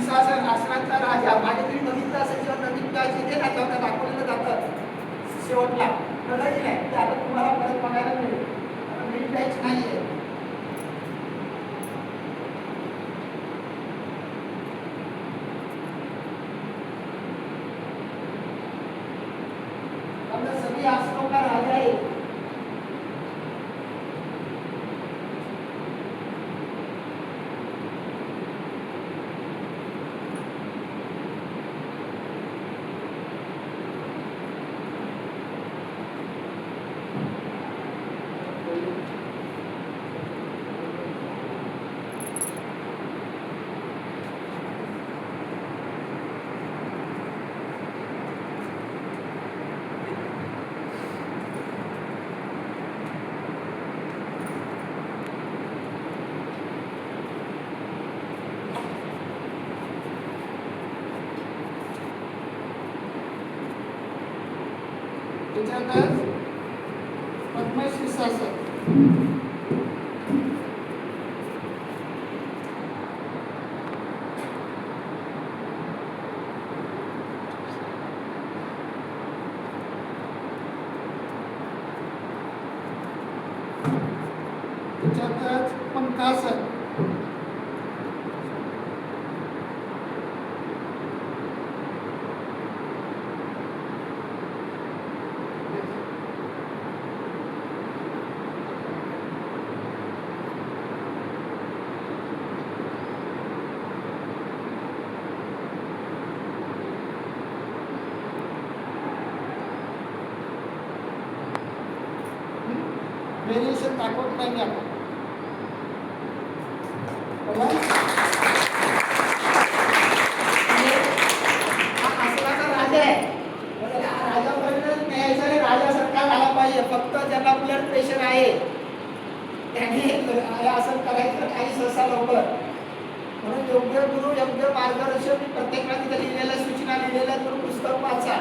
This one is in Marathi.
शीर्षासन आसनाचा राजा मागे तुम्ही बघितलं असेल जेव्हा नवीन काळ येते ना तेव्हा दाखवलेलं जातं शेवटला कळलं की नाही ते आता तुम्हाला परत बघायला मिळेल आता नवीन बॅच नाहीये सभी आसनों का राजा है त्याच्यानंतर पद्मशीर्षासन त्याच्यानंतर पंखासन व्हेरिएशन दाखवत नाही आपण हा आसनाचा राजा आहे राजापर्यंत न्यायचा राजासारखा झाला पाहिजे फक्त ज्यांना ब्लड प्रेशर आहे त्यांनी हे आसन करायचं काही सहसा लवकर म्हणून योग्य गुरु योग्य मार्गदर्शन प्रत्येकाने लिहिलेल्या सूचना लिहिलेल्या पुस्तक वाचा